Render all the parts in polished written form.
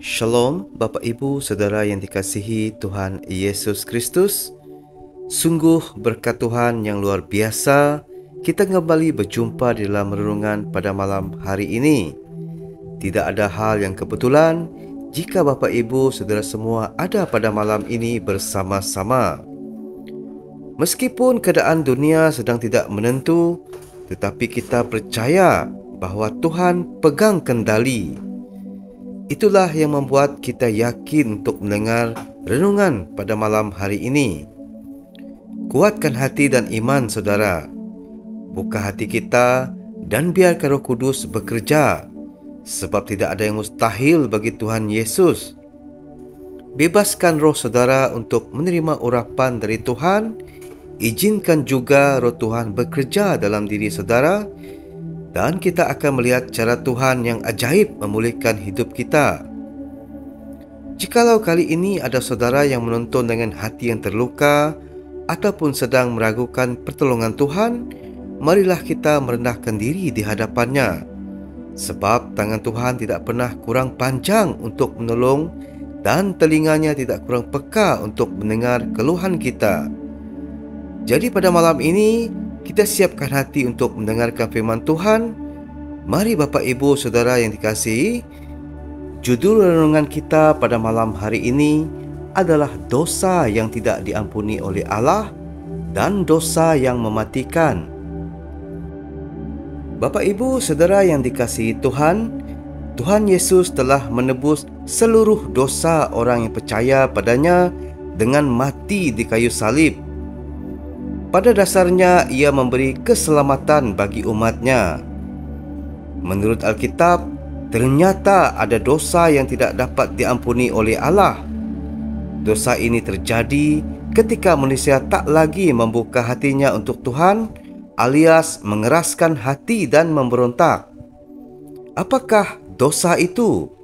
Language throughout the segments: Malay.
Shalom, Bapak Ibu, Saudara yang dikasihi Tuhan Yesus Kristus. Sungguh berkat Tuhan yang luar biasa, kita kembali berjumpa di dalam renungan pada malam hari ini. Tidak ada hal yang kebetulan jika Bapak Ibu, Saudara semua ada pada malam ini bersama-sama. Meskipun keadaan dunia sedang tidak menentu, tetapi kita percaya bahwa Tuhan pegang kendali. Itulah yang membuat kita yakin untuk mendengar renungan pada malam hari ini. Kuatkan hati dan iman saudara. Buka hati kita dan biarkan Roh Kudus bekerja, sebab tidak ada yang mustahil bagi Tuhan Yesus. Bebaskan roh saudara untuk menerima urapan dari Tuhan. Izinkan juga roh Tuhan bekerja dalam diri saudara, dan kita akan melihat cara Tuhan yang ajaib memulihkan hidup kita. Jikalau kali ini ada saudara yang menonton dengan hati yang terluka ataupun sedang meragukan pertolongan Tuhan, marilah kita merendahkan diri di hadapannya. Sebab tangan Tuhan tidak pernah kurang panjang untuk menolong dan telinganya tidak kurang peka untuk mendengar keluhan kita. Jadi pada malam ini, kita siapkan hati untuk mendengarkan firman Tuhan. Mari Bapak Ibu Saudara yang dikasihi, judul renungan kita pada malam hari ini adalah dosa yang tidak diampuni oleh Allah dan dosa yang mematikan. Bapak Ibu Saudara yang dikasihi Tuhan, Tuhan Yesus telah menebus seluruh dosa orang yang percaya padanya dengan mati di kayu salib. Pada dasarnya, ia memberi keselamatan bagi umatnya. Menurut Alkitab, ternyata ada dosa yang tidak dapat diampuni oleh Allah. Dosa ini terjadi ketika manusia tak lagi membuka hatinya untuk Tuhan, alias mengeraskan hati dan memberontak. Apakah dosa itu?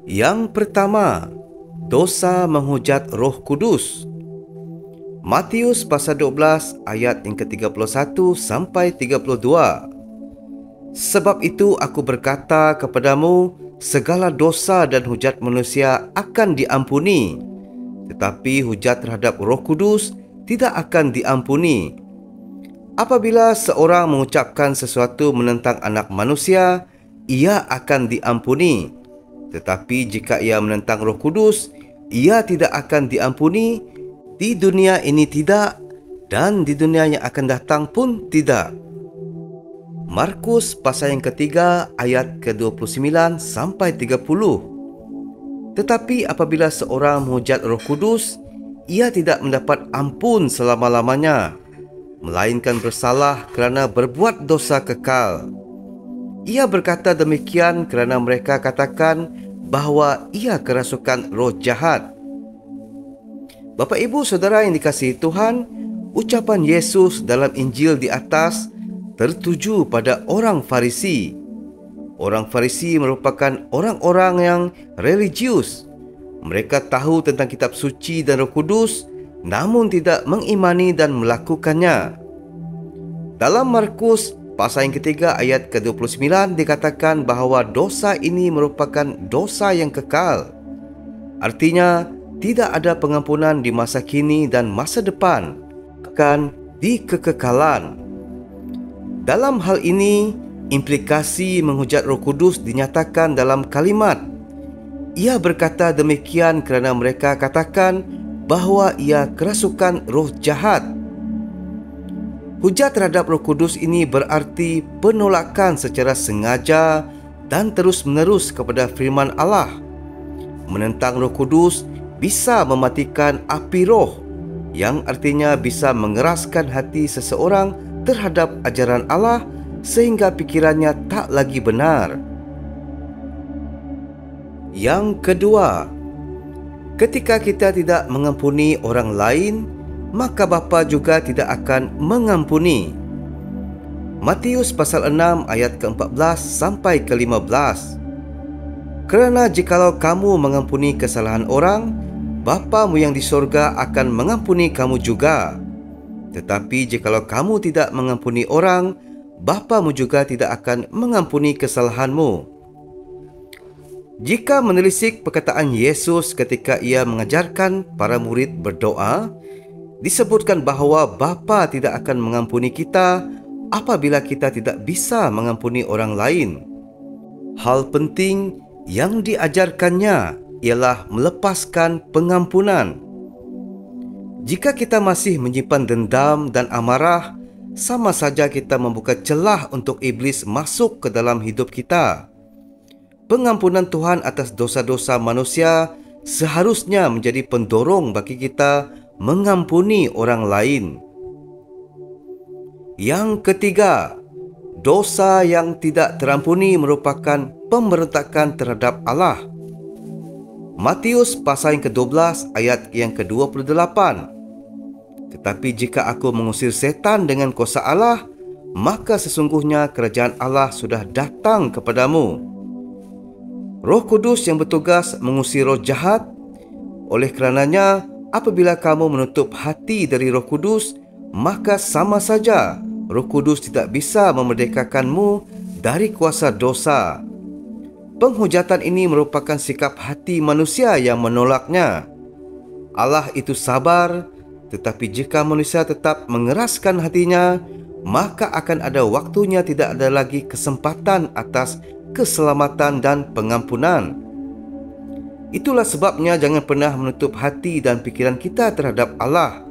Yang pertama, dosa menghujat Roh Kudus. Matius pasal 12 ayat yang ke-31 sampai 32. Sebab itu aku berkata kepadamu, segala dosa dan hujat manusia akan diampuni, tetapi hujat terhadap Roh Kudus tidak akan diampuni. Apabila seorang mengucapkan sesuatu menentang anak manusia, ia akan diampuni. Tetapi jika ia menentang Roh Kudus, ia tidak akan diampuni. Di dunia ini tidak, dan di dunia yang akan datang pun tidak. Markus pasal yang ketiga ayat ke-29 sampai 30. Tetapi apabila seorang menghujat Roh Kudus, ia tidak mendapat ampun selama-lamanya, melainkan bersalah kerana berbuat dosa kekal. Ia berkata demikian kerana mereka katakan bahawa ia kerasukan roh jahat. Bapak Ibu Saudara yang dikasihi Tuhan, ucapan Yesus dalam Injil di atas tertuju pada orang Farisi. Orang Farisi merupakan orang-orang yang religius. Mereka tahu tentang kitab suci dan Roh Kudus, namun tidak mengimani dan melakukannya. Dalam Markus pasal yang ketiga ayat ke-29 dikatakan bahawa dosa ini merupakan dosa yang kekal. Artinya, tidak ada pengampunan di masa kini dan masa depan, bahkan di kekekalan. Dalam hal ini, implikasi menghujat Roh Kudus dinyatakan dalam kalimat. Ia berkata demikian kerana mereka katakan bahawa ia kerasukan roh jahat. Hujat terhadap Roh Kudus ini berarti penolakan secara sengaja dan terus-menerus kepada firman Allah. Menentang Roh Kudus bisa mematikan api roh, yang artinya bisa mengeraskan hati seseorang terhadap ajaran Allah sehingga pikirannya tak lagi benar. Yang kedua, ketika kita tidak mengampuni orang lain, maka Bapa juga tidak akan mengampuni. Matius pasal 6 ayat ke-14 sampai ke-15. Kerana jikalau kamu mengampuni kesalahan orang, Bapamu yang di sorga akan mengampuni kamu juga. Tetapi jikalau kamu tidak mengampuni orang, Bapamu juga tidak akan mengampuni kesalahanmu. Jika menelisik perkataan Yesus ketika ia mengajarkan para murid berdoa, disebutkan bahawa Bapa tidak akan mengampuni kita apabila kita tidak bisa mengampuni orang lain. Hal penting yang diajarkannya ialah melepaskan pengampunan. Jika kita masih menyimpan dendam dan amarah, sama saja kita membuka celah untuk iblis masuk ke dalam hidup kita. Pengampunan Tuhan atas dosa-dosa manusia seharusnya menjadi pendorong bagi kita mengampuni orang lain. Yang ketiga, dosa yang tidak terampuni merupakan pemberontakan terhadap Allah. Matius pasal yang ke-12 ayat yang ke-28. Tetapi jika aku mengusir setan dengan kuasa Allah, maka sesungguhnya kerajaan Allah sudah datang kepadamu. Roh Kudus yang bertugas mengusir roh jahat. Oleh kerananya, apabila kamu menutup hati dari Roh Kudus, maka sama saja Roh Kudus tidak bisa memerdekakanmu dari kuasa dosa. Penghujatan ini merupakan sikap hati manusia yang menolaknya. Allah itu sabar, tetapi jika manusia tetap mengeraskan hatinya, maka akan ada waktunya tidak ada lagi kesempatan atas keselamatan dan pengampunan. Itulah sebabnya jangan pernah menutup hati dan pikiran kita terhadap Allah.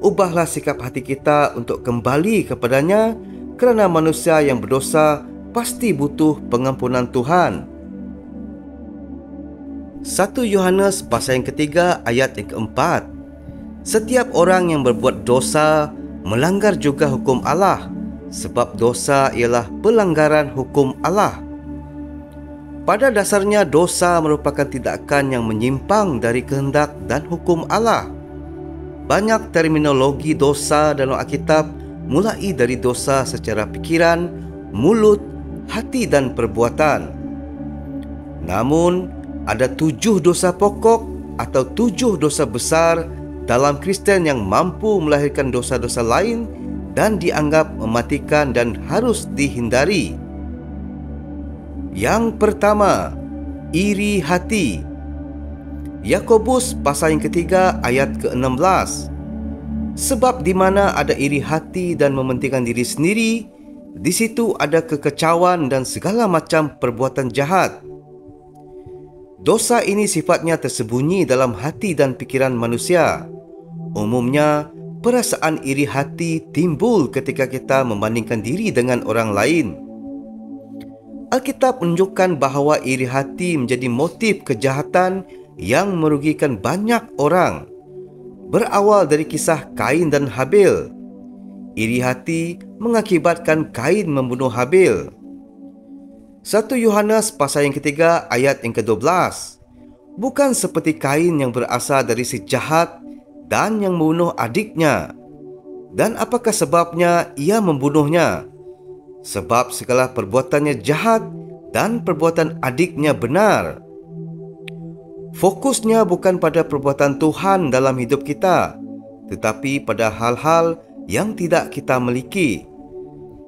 Ubahlah sikap hati kita untuk kembali kepadanya, kerana manusia yang berdosa pasti butuh pengampunan Tuhan. 1 Yohanes pasal yang ketiga ayat yang keempat. Setiap orang yang berbuat dosa melanggar juga hukum Allah, sebab dosa ialah pelanggaran hukum Allah. Pada dasarnya dosa merupakan tindakan yang menyimpang dari kehendak dan hukum Allah. Banyak terminologi dosa dalam Alkitab mulai dari dosa secara pikiran, mulut, hati dan perbuatan. Namun, ada 7 dosa pokok atau 7 dosa besar dalam Kristen yang mampu melahirkan dosa-dosa lain dan dianggap mematikan dan harus dihindari. Yang pertama, iri hati. Yakobus pasal yang ketiga ayat ke-16. Sebab di mana ada iri hati dan mementingkan diri sendiri, di situ ada kekecauan dan segala macam perbuatan jahat. Dosa ini sifatnya tersembunyi dalam hati dan pikiran manusia. Umumnya, perasaan iri hati timbul ketika kita membandingkan diri dengan orang lain. Alkitab menunjukkan bahawa iri hati menjadi motif kejahatan yang merugikan banyak orang. Berawal dari kisah Kain dan Habil. Iri hati mengakibatkan Kain membunuh Habil. 1 Yohanes pasal yang ketiga ayat yang ke-12. Bukan seperti Kain yang berasal dari si jahat dan yang membunuh adiknya. Dan apakah sebabnya ia membunuhnya? Sebab segala perbuatannya jahat dan perbuatan adiknya benar. Fokusnya bukan pada perbuatan Tuhan dalam hidup kita, tetapi pada hal-hal yang tidak kita miliki.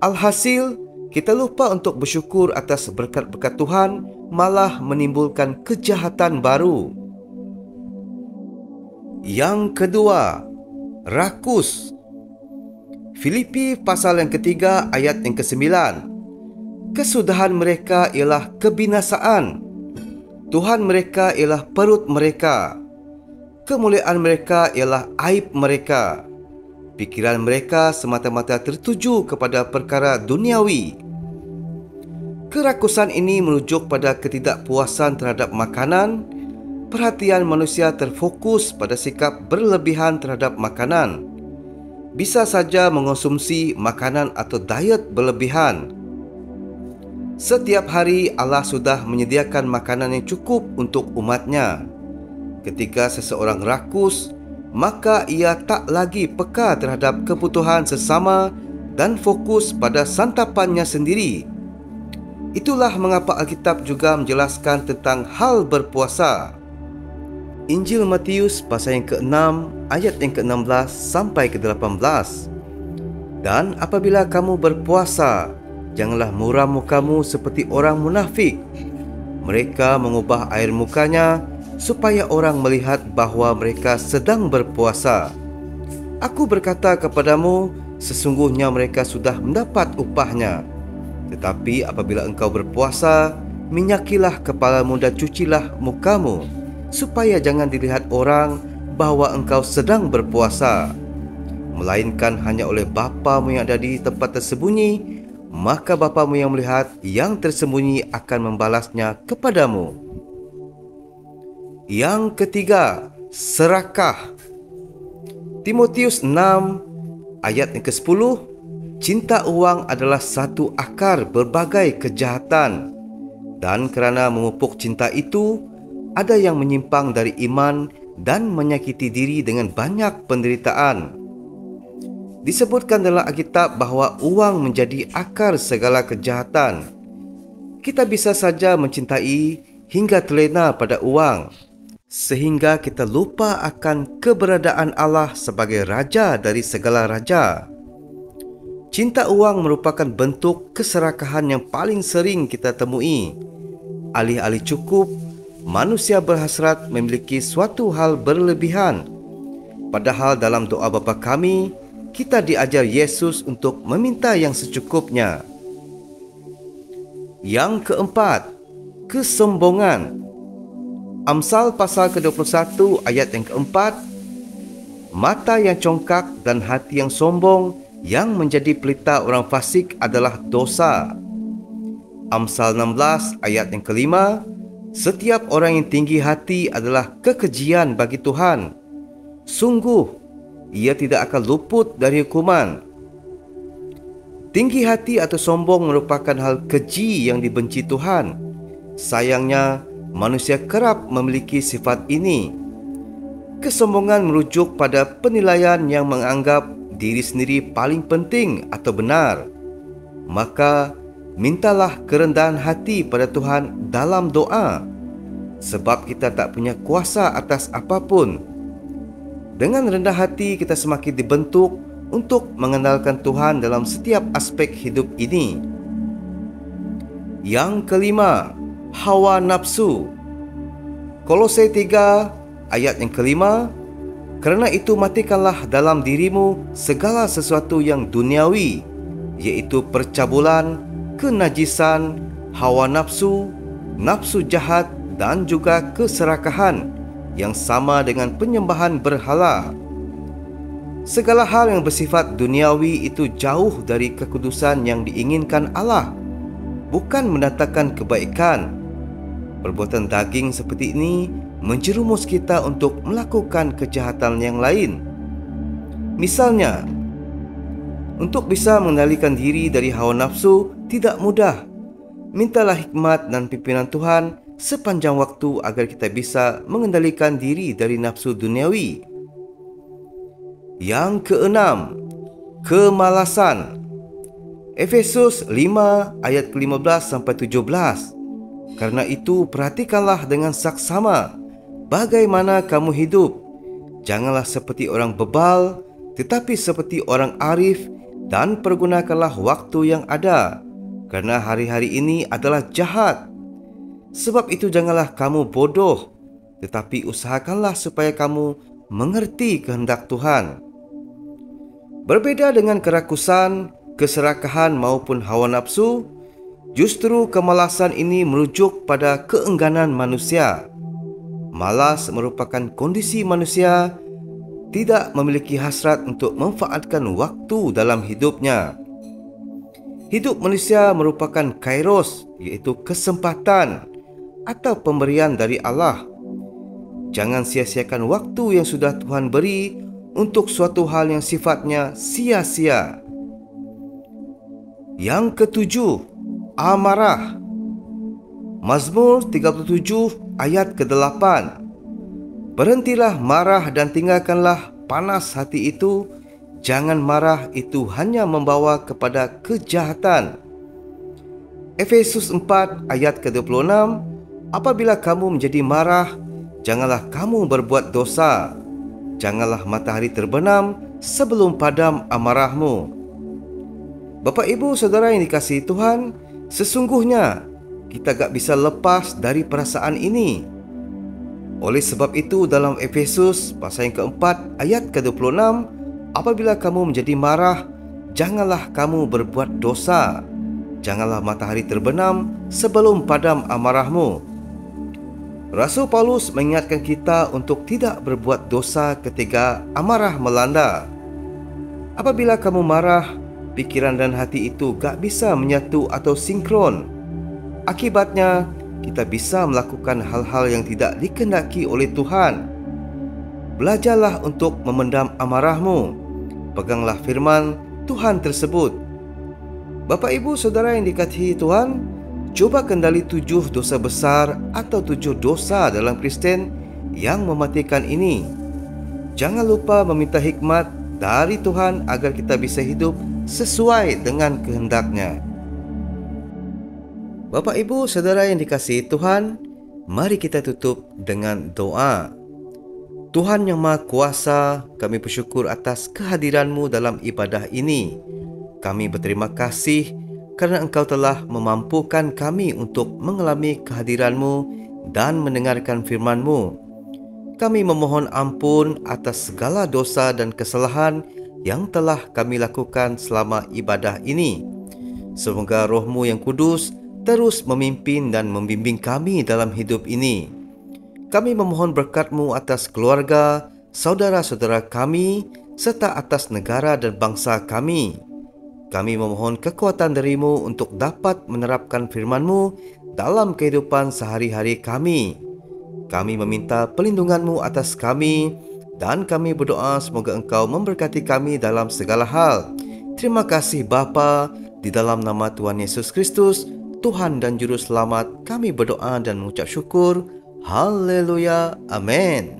Alhasil, kita lupa untuk bersyukur atas berkat-berkat Tuhan, malah menimbulkan kejahatan baru. Yang kedua, rakus. Filipi pasal yang ketiga ayat yang ke-9. Kesudahan mereka ialah kebinasaan. Tuhan mereka ialah perut mereka. Kemuliaan mereka ialah aib mereka. Pikiran mereka semata-mata tertuju kepada perkara duniawi. Kerakusan ini merujuk pada ketidakpuasan terhadap makanan. Perhatian manusia terfokus pada sikap berlebihan terhadap makanan. Bisa saja mengonsumsi makanan atau diet berlebihan. Setiap hari Allah sudah menyediakan makanan yang cukup untuk umatnya. Ketika seseorang rakus, maka ia tak lagi peka terhadap kebutuhan sesama dan fokus pada santapannya sendiri. Itulah mengapa Alkitab juga menjelaskan tentang hal berpuasa. Injil Matius pasal yang ke-6 ayat yang ke-16 sampai ke-18. Dan apabila kamu berpuasa, janganlah muram mukamu seperti orang munafik. Mereka mengubah air mukanya supaya orang melihat bahawa mereka sedang berpuasa. Aku berkata kepadamu, sesungguhnya mereka sudah mendapat upahnya. Tetapi apabila engkau berpuasa, minyakilah kepalamu dan cucilah mukamu, supaya jangan dilihat orang bahawa engkau sedang berpuasa, melainkan hanya oleh Bapamu yang ada di tempat tersembunyi. Maka Bapamu yang melihat yang tersembunyi akan membalasnya kepadamu. Yang ketiga, serakah. Timotius 6 ayat yang ke-10, cinta uang adalah satu akar berbagai kejahatan, dan kerana memupuk cinta itu, ada yang menyimpang dari iman dan menyakiti diri dengan banyak penderitaan. Disebutkan dalam Alkitab bahawa uang menjadi akar segala kejahatan. Kita bisa saja mencintai hingga terlena pada uang, sehingga kita lupa akan keberadaan Allah sebagai Raja dari segala raja. Cinta uang merupakan bentuk keserakahan yang paling sering kita temui. Alih-alih cukup, manusia berhasrat memiliki suatu hal berlebihan. Padahal dalam doa Bapa kami, kita diajar Yesus untuk meminta yang secukupnya. Yang keempat, kesombongan. Amsal pasal ke-21 ayat yang keempat, mata yang congkak dan hati yang sombong yang menjadi pelita orang fasik adalah dosa. Amsal 16 ayat yang kelima, setiap orang yang tinggi hati adalah kekejian bagi Tuhan. Sungguh, ia tidak akan luput dari hukuman. Tinggi hati atau sombong merupakan hal keji yang dibenci Tuhan. Sayangnya, manusia kerap memiliki sifat ini. Kesombongan merujuk pada penilaian yang menganggap diri sendiri paling penting atau benar. Maka, mintalah kerendahan hati pada Tuhan dalam doa, sebab kita tak punya kuasa atas apapun. Dengan rendah hati, kita semakin dibentuk untuk mengandalkan Tuhan dalam setiap aspek hidup ini. Yang kelima, hawa nafsu. Kolose 3 ayat yang kelima, kerana itu matikanlah dalam dirimu segala sesuatu yang duniawi, iaitu percabulan, kenajisan, hawa nafsu, nafsu jahat dan juga keserakahan, yang sama dengan penyembahan berhala. Segala hal yang bersifat duniawi itu jauh dari kekudusan yang diinginkan Allah, bukan mendatangkan kebaikan. Perbuatan daging seperti ini menjerumus kita untuk melakukan kejahatan yang lain. Misalnya, untuk bisa mengendalikan diri dari hawa nafsu tidak mudah. Mintalah hikmat dan pimpinan Tuhan sepanjang waktu agar kita bisa mengendalikan diri dari nafsu duniawi. Yang keenam, kemalasan. Efesus 5 ayat ke-15 sampai 17. Karena itu perhatikanlah dengan saksama bagaimana kamu hidup. Janganlah seperti orang bebal, tetapi seperti orang arif, dan pergunakanlah waktu yang ada, karena hari-hari ini adalah jahat. Sebab itu janganlah kamu bodoh, tetapi usahakanlah supaya kamu mengerti kehendak Tuhan. Berbeda dengan kerakusan, keserakahan maupun hawa nafsu, justru kemalasan ini merujuk pada keengganan manusia. Malas merupakan kondisi manusia tidak memiliki hasrat untuk memanfaatkan waktu dalam hidupnya. Hidup manusia merupakan kairos, iaitu kesempatan atau pemberian dari Allah. Jangan sia-siakan waktu yang sudah Tuhan beri untuk suatu hal yang sifatnya sia-sia. Yang ketujuh, amarah. Mazmur 37 ayat ke-8. Berhentilah marah dan tinggalkanlah panas hati itu. Jangan marah, itu hanya membawa kepada kejahatan. Efesus 4 ayat ke-26. Apabila kamu menjadi marah, janganlah kamu berbuat dosa. Janganlah matahari terbenam sebelum padam amarahmu. Bapak, Ibu, Saudara yang dikasihi Tuhan, sesungguhnya kita gak bisa lepas dari perasaan ini. Oleh sebab itu dalam Efesus pasal yang keempat ayat ke-26, apabila kamu menjadi marah, janganlah kamu berbuat dosa. Janganlah matahari terbenam sebelum padam amarahmu. Rasul Paulus mengingatkan kita untuk tidak berbuat dosa ketika amarah melanda. Apabila kamu marah, pikiran dan hati itu gak bisa menyatu atau sinkron. Akibatnya, kita bisa melakukan hal-hal yang tidak dikehendaki oleh Tuhan. Belajarlah untuk memendam amarahmu. Peganglah firman Tuhan tersebut. Bapak, Ibu, Saudara yang dikasihi Tuhan, coba kendali 7 dosa besar atau 7 dosa dalam Kristen yang mematikan ini. Jangan lupa meminta hikmat dari Tuhan agar kita bisa hidup sesuai dengan kehendak-Nya. Bapak, Ibu, Saudara yang dikasihi Tuhan, mari kita tutup dengan doa. Tuhan yang Maha Kuasa, kami bersyukur atas kehadiran-Mu dalam ibadah ini. Kami berterima kasih karena Engkau telah memampukan kami untuk mengalami kehadiran-Mu dan mendengarkan firman-Mu. Kami memohon ampun atas segala dosa dan kesalahan yang telah kami lakukan selama ibadah ini. Semoga Roh-Mu yang kudus terus memimpin dan membimbing kami dalam hidup ini. Kami memohon berkat-Mu atas keluarga, saudara-saudara kami, serta atas negara dan bangsa kami. Kami memohon kekuatan dari-Mu untuk dapat menerapkan firman-Mu dalam kehidupan sehari-hari kami. Kami meminta pelindungan-Mu atas kami dan kami berdoa semoga Engkau memberkati kami dalam segala hal. Terima kasih Bapa, di dalam nama Tuhan Yesus Kristus, Tuhan dan Juru Selamat, kami berdoa dan mengucap syukur. Haleluya. Amin.